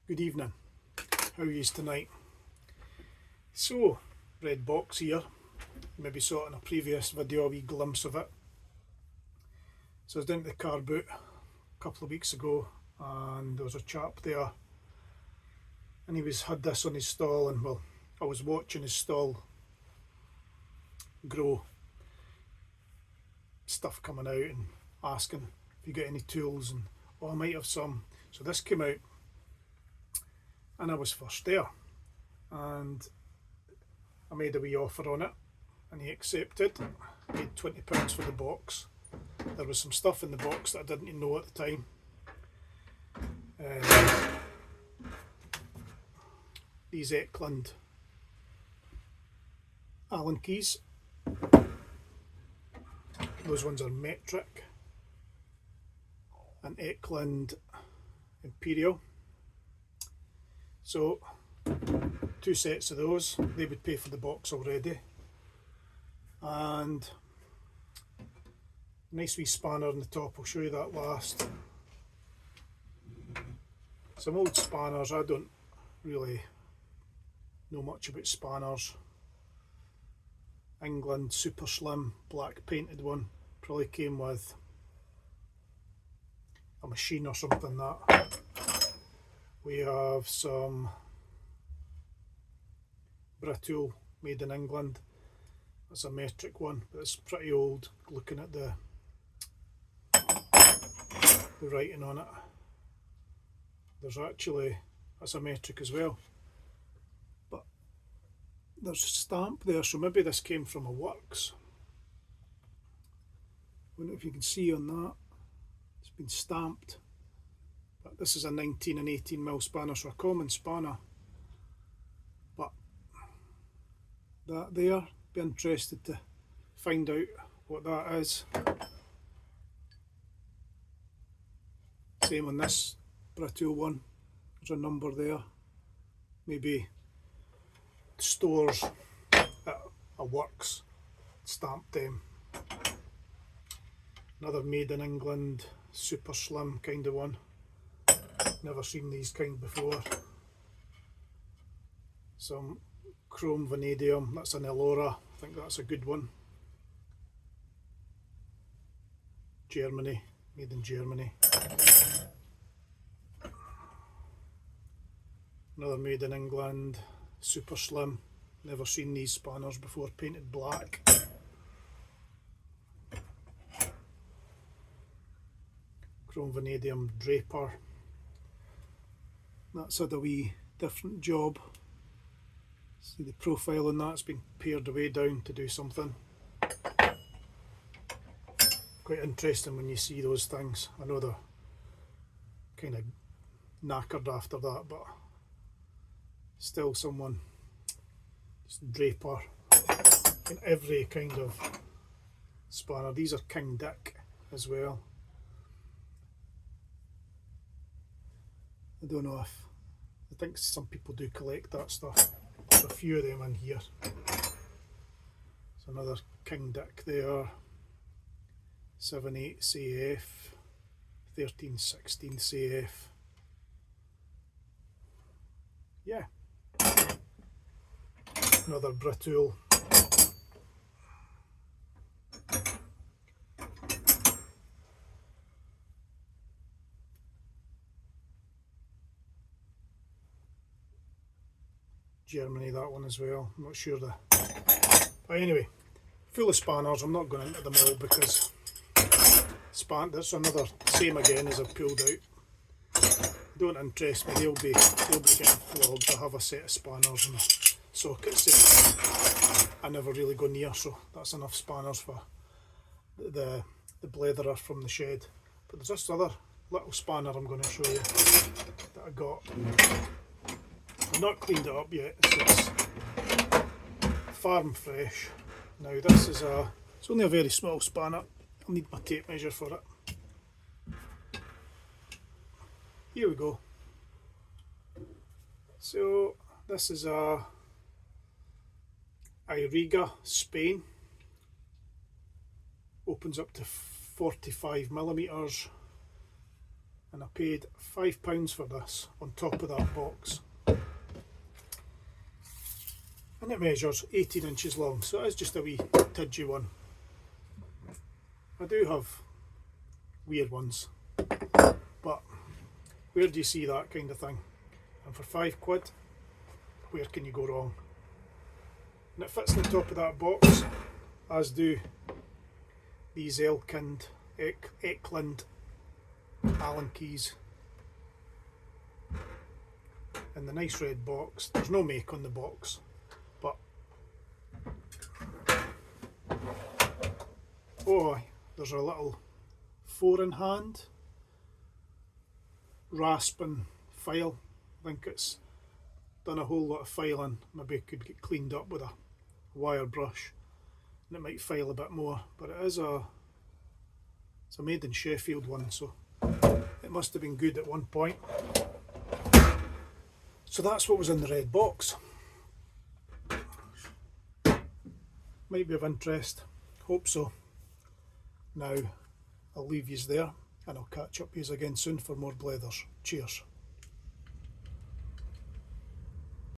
Good evening. How are you tonight? So, red box here. Maybe saw it in a previous video, a wee glimpse of it. So I was down at the car boot a couple of weeks ago and there was a chap there and he had this on his stall, and well, I was watching his stall grow, stuff coming out and asking if you got any tools, and I might have some. So this came out and I was first there and I made a wee offer on it and he accepted. I paid £20 for the box. There was some stuff in the box that I didn't know at the time. These Eckland Allen keys. Those ones are metric. An Eckland Imperial. So 2 sets of those. They would pay for the box already. And nice wee spanner on the top. I'll show you that last. Some old spanners. I don't really know much about spanners. England super slim black painted one. Probably came with a machine or something. That we have some Britool made in England. That's a metric one, but it's pretty old. Looking at the writing on it, there's actually, that's a metric as well, but there's a stamp there, so maybe this came from a works. I don't know if you can see on that, it's been stamped. But this is a 19 and 18mm spanner, so a common spanner. But that there, be interested to find out what that is. Same on this Britool one, there's a number there. Maybe stores at a works stamped them. Another made in England, super slim kind of one. Never seen these kind before. Some chrome vanadium, that's an Aora, I think that's a good one. Germany, made in Germany. Another made in England, super slim. Never seen these spanners before, painted black. Chrome vanadium Draper. That's had a wee different job. See the profile on that's been pared away down to do something. Quite interesting when you see those things. I know they're kind of knackered after that, but still someone, just Draper in every kind of spanner. These are King Dick as well. I don't know if, I think some people do collect that stuff. There's a few of them in here. There's another King Dick there. 7/8 CF, 13/16 CF. Yeah. Another Britool. Germany, that one as well. I'm not sure the. But anyway, full of spanners. I'm not going into them all because that's another same again as I've pulled out. Don't interest me. They'll be getting flogged. I have a set of spanners and sockets that I never really go near, so that's enough spanners for the bletherer from the shed. But there's this other little spanner I'm going to show you that I got. I've not cleaned it up yet, so it's farm fresh. Now this is it's only a very small spanner. I'll need my tape measure for it. Here we go. So this is a Aora, Spain. Opens up to 45mm. and I paid £5 for this on top of that box. And it measures 18 inches long, so it is just a wee tidgy one. I do have weird ones, but where do you see that kind of thing? And for £5, where can you go wrong? And it fits in the top of that box, as do these Eklund Allen keys in the nice red box. There's no make on the box, but oh, there's a little 4-in-hand rasping file. I think it's done a whole lot of filing. Maybe it could get cleaned up with a wire brush and it might file a bit more, but it's a made in Sheffield one, so it must have been good at one point. So that's what was in the red box. Might be of interest, hope so. Now I'll leave yous there and I'll catch up with yous again soon for more blethers. Cheers.